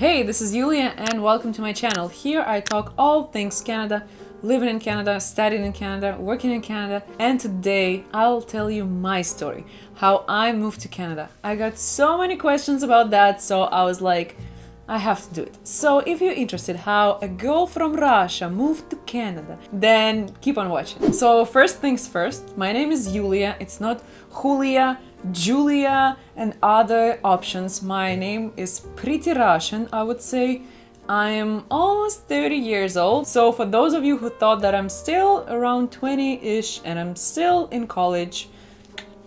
Hey, this is Yulia and welcome to my channel. Here I talk all things Canada, living in Canada, studying in Canada, working in Canada, and today I'll tell you my story, how I moved to Canada. I got so many questions about that, so I was like, I have to do it. So if you're interested how a girl from Russia moved to Canada, then keep on watching. So first things first, my name is Yulia, it's not Julia, Julia and other options. My name is pretty Russian, I would say. I am almost 30 years old, so for those of you who thought that I'm still around 20-ish and I'm still in college,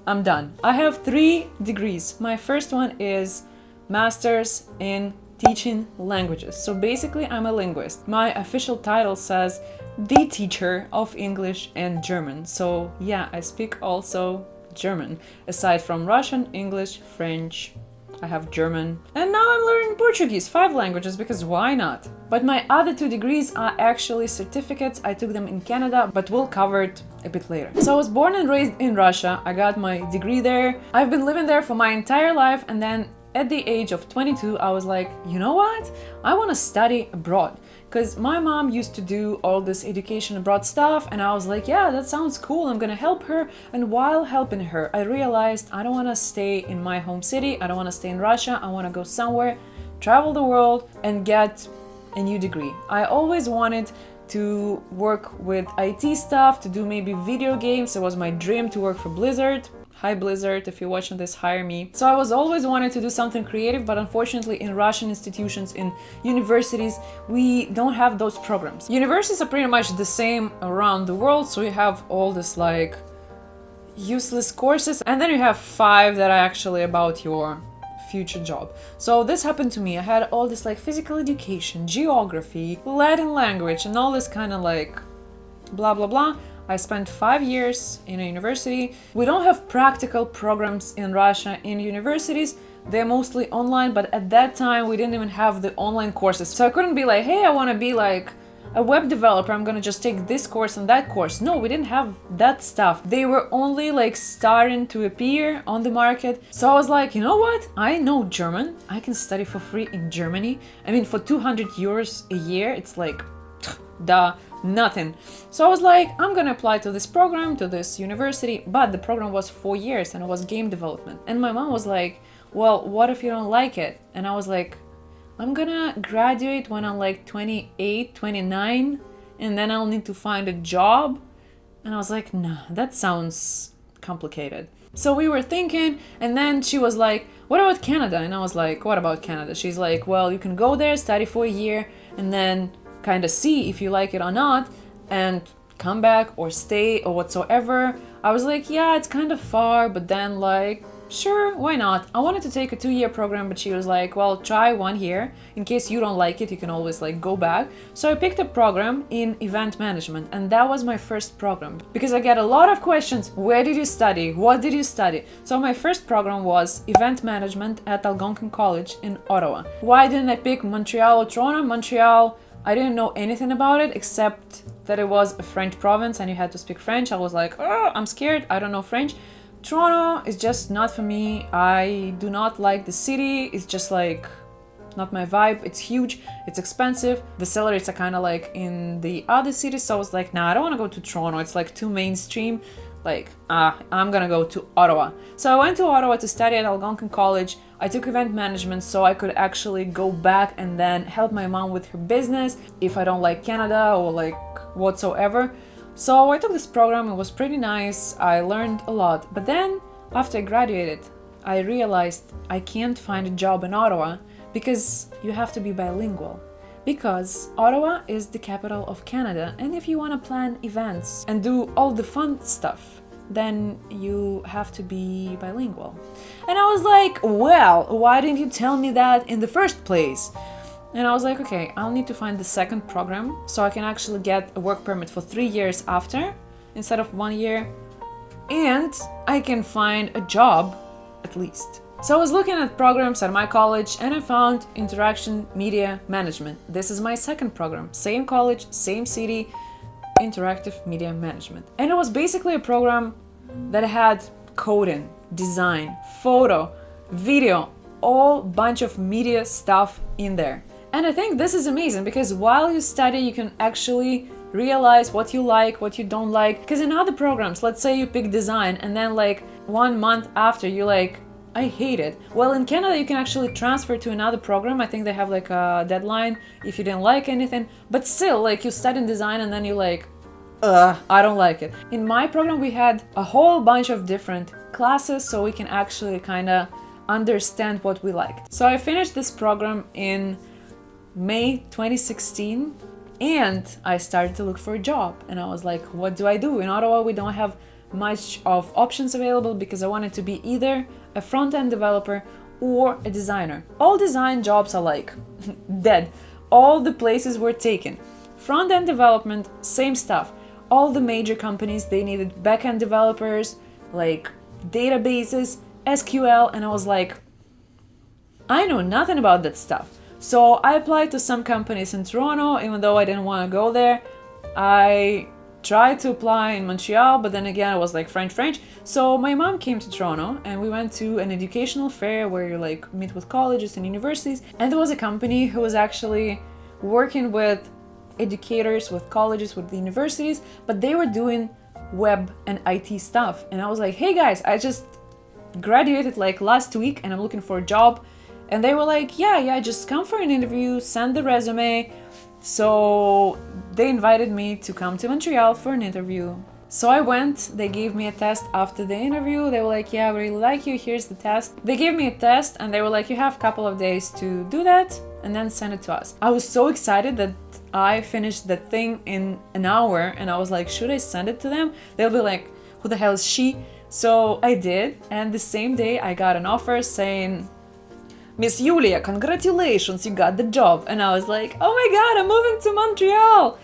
I'm done. I have 3 degrees. My first one is Master's in Teaching Languages. So basically I'm a linguist. My official title says the teacher of English and German. So yeah, I speak also German. Aside from Russian, English, French, I have German. And now I'm learning Portuguese, 5 languages, because why not? But my other 2 degrees are actually certificates. I took them in Canada, but we'll cover it a bit later. So I was born and raised in Russia. I got my degree there. I've been living there for my entire life, and then at the age of 22, I was like, you know what? I want to study abroad. Because my mom used to do all this education abroad stuff, and I was like, yeah, that sounds cool, I'm gonna help her. And while helping her, I realized I don't want to stay in my home city, I don't want to stay in Russia, I want to go somewhere, travel the world, and get a new degree. I always wanted to work with IT stuff, to do maybe video games. It was my dream to work for Blizzard. Hi Blizzard, if you're watching this, hire me. So I was always wanting to do something creative, but unfortunately in Russian institutions, in universities, we don't have those programs. Universities are pretty much the same around the world, so you have all this like useless courses, and then you have 5 that are actually about your future job. So this happened to me. I had all this like physical education, geography, Latin language, and all this kind of like blah blah blah. I spent 5 years in a university. We don't have practical programs in Russia in universities. They're mostly online, but at that time we didn't even have the online courses. So I couldn't be like, hey, I want to be like a web developer, I'm gonna just take this course and that course. No, we didn't have that stuff. They were only like starting to appear on the market. So I was like, you know what? I know German. I can study for free in Germany. I mean, for 200 euros a year, it's like, duh. Nothing. So I was like, I'm gonna apply to this program, to this university, but the program was 4 years and it was game development. And my mom was like, well, what if you don't like it? And I was like, I'm gonna graduate when I'm like 28, 29, and then I'll need to find a job. And I was like, nah, that sounds complicated. So we were thinking, and then she was like, what about Canada? And I was like, what about Canada? She's like, well, you can go there, study for a year, and then kind of see if you like it or not, and come back or stay or whatsoever. I was like, yeah, it's kind of far, but then like, sure, why not? I wanted to take a 2-year program, but she was like, well, try 1 year. In case you don't like it, you can always like go back. So I picked a program in event management, and that was my first program. Because I get a lot of questions, where did you study? What did you study? So my first program was event management at Algonquin College in Ottawa. Why didn't I pick Montreal or Toronto? Montreal, I didn't know anything about it except that it was a French province and you had to speak French. I was like, oh, I'm scared, I don't know French. Toronto is just not for me. I do not like the city. It's just like not my vibe. It's huge, it's expensive. The salaries are kind of like in the other cities. So I was like, nah, I don't want to go to Toronto. It's like too mainstream. Like, I'm gonna go to Ottawa. So I went to Ottawa to study at Algonquin College. I took event management so I could actually go back and then help my mom with her business if I don't like Canada or like whatsoever. So I took this program, it was pretty nice, I learned a lot. But then after I graduated, I realized I can't find a job in Ottawa because you have to be bilingual. Because Ottawa is the capital of Canada, and if you want to plan events and do all the fun stuff, then you have to be bilingual. And I was like, well, why didn't you tell me that in the first place? And I was like, okay, I'll need to find the second program so I can actually get a work permit for 3 years after instead of 1 year, and I can find a job at least. So I was looking at programs at my college and I found Interaction Media Management. This is my second program, same college, same city, Interactive Media Management. And it was basically a program that had coding, design, photo, video, all bunch of media stuff in there. And I think this is amazing because while you study, you can actually realize what you like, what you don't like. Because in other programs, let's say you pick design and then like 1 month after you're like, I hate it. Well, in Canada, you can actually transfer to another program. I think they have like a deadline if you didn't like anything. But still, like you study design and then you're like, I don't like it. In my program, we had a whole bunch of different classes so we can actually kind of understand what we like. So I finished this program in May 2016 and I started to look for a job. And I was like, what do I do? In Ottawa, we don't have much of options available because I wanted to be either a front-end developer or a designer. All design jobs are like dead. All the places were taken. Front-end development, same stuff. All the major companies, they needed back-end developers, like databases, SQL, and I was like, I know nothing about that stuff. So I applied to some companies in Toronto, even though I didn't want to go there. I tried to apply in Montreal, but then again, I was like French. So my mom came to Toronto and we went to an educational fair where you like meet with colleges and universities. And there was a company who was actually working with educators, with colleges, with the universities, but they were doing web and IT stuff. And I was like, hey guys, I just graduated like last week and I'm looking for a job. And they were like, yeah, just come for an interview, send the resume. So they invited me to come to Montreal for an interview. So I went, they gave me a test after the interview. They were like, yeah, we really like you, here's the test. They gave me a test and they were like, you have a couple of days to do that and then send it to us. I was so excited that I finished the thing in an hour and I was like, should I send it to them? They'll be like, who the hell is she? So I did, and the same day I got an offer saying, Miss Yulia, congratulations, you got the job. And I was like, oh my god, I'm moving to Montreal!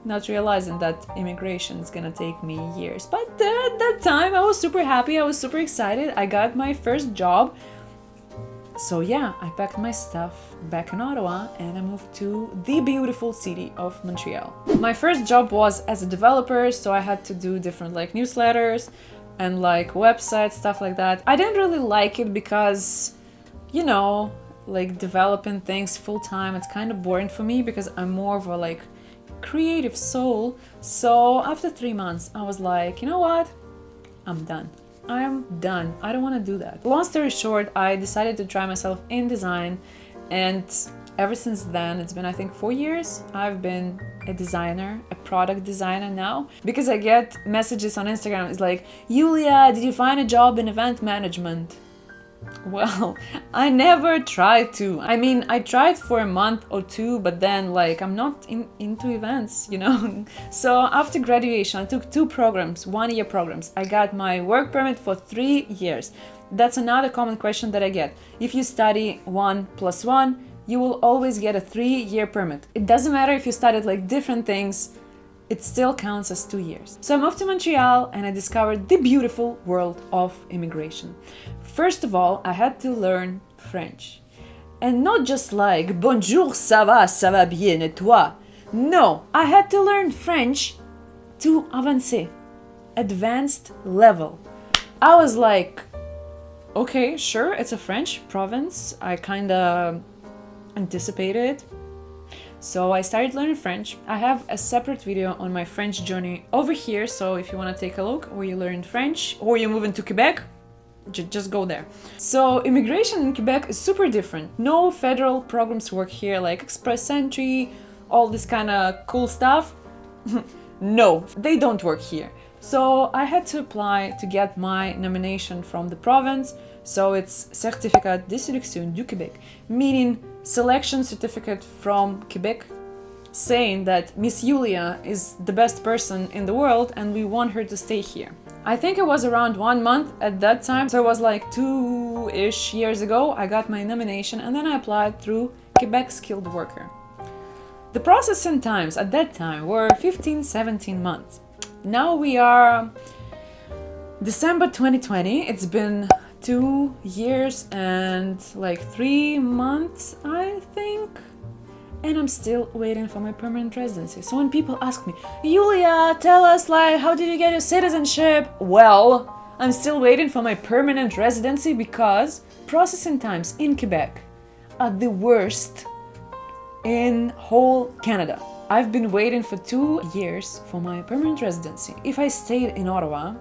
Not realizing that immigration is gonna take me years. But at that time, I was super happy, I was super excited. I got my first job. So yeah, I packed my stuff back in Ottawa and I moved to the beautiful city of Montreal. My first job was as a developer, so I had to do different like newsletters and like websites, stuff like that. I didn't really like it because, you know, like developing things full-time, it's kind of boring for me because I'm more of a like creative soul. So after 3 months, I was like, you know what? I'm done. I'm done. I don't want to do that. Long story short, I decided to try myself in design, and ever since then, it's been I think 4 years, I've been a designer, a product designer now, because I get messages on Instagram. It's like, Yulia, did you find a job in event management? Well, I never tried to. I mean, I tried for a month or two, but then like I'm not into events, you know. So after graduation, I took 2 programs, 1-year programs. I got my work permit for 3 years. That's another common question that I get. If you study 1 + 1, you will always get a 3-year permit. It doesn't matter if you studied like different things, it still counts as 2 years. So I moved to Montreal and I discovered the beautiful world of immigration. First of all, I had to learn French. And not just like, bonjour, ça va bien, et toi? No, I had to learn French to avancer, advanced level. I was like, okay, sure, it's a French province. I kinda anticipated it. So I started learning French. I have a separate video on my French journey over here, so if you want to take a look, or you learn French, or you're moving to Quebec, just go there. So immigration in Quebec is super different. No federal programs work here, like express entry, all this kind of cool stuff. No, they don't work here. So I had to apply to get my nomination from the province. So it's Certificat de sélection du Québec, meaning selection certificate from Quebec, saying that Miss Yulia is the best person in the world and we want her to stay here. I think it was around 1 month at that time, so it was like 2-ish years ago, I got my nomination and then I applied through Quebec Skilled Worker. The processing times at that time were 15-17 months. Now we are December 2020, it's been 2 years and like 3 months, I think, and I'm still waiting for my permanent residency. So when people ask me, Yulia, tell us like, how did you get your citizenship? Well, I'm still waiting for my permanent residency because processing times in Quebec are the worst in whole Canada. I've been waiting for 2 years for my permanent residency. If I stayed in Ottawa,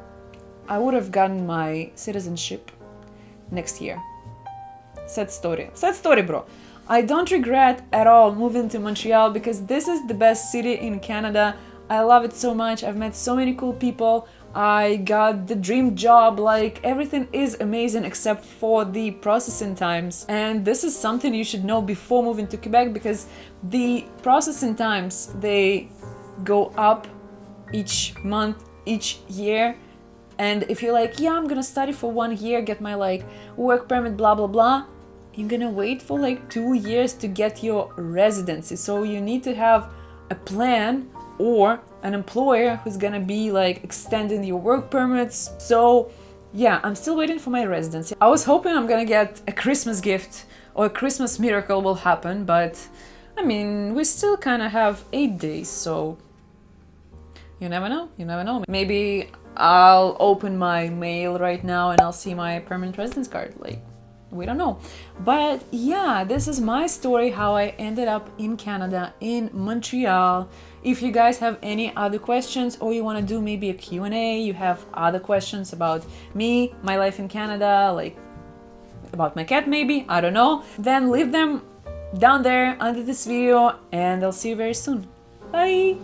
I would have gotten my citizenship next year. Sad story. Sad story, bro. I don't regret at all moving to Montreal because this is the best city in Canada. I love it so much. I've met so many cool people. I got the dream job. Like, everything is amazing except for the processing times. And this is something you should know before moving to Quebec, because the processing times, they go up each month, each year. And if you're like, yeah, I'm gonna study for 1 year, get my like work permit, blah, blah, blah, you're gonna wait for like 2 years to get your residency. So you need to have a plan or an employer who's gonna be like extending your work permits. So yeah, I'm still waiting for my residency. I was hoping I'm gonna get a Christmas gift or a Christmas miracle will happen, but I mean, we still kind of have 8 days, so you never know, you never know. Maybe I'll open my mail right now and I'll see my permanent residence card. Like, we don't know. But yeah, this is my story, how I ended up in Canada, in Montreal. If you guys have any other questions, or you want to do maybe a Q&A, you have other questions about me, my life in Canada, like about my cat maybe, I don't know, then leave them down there under this video and I'll see you very soon. Bye!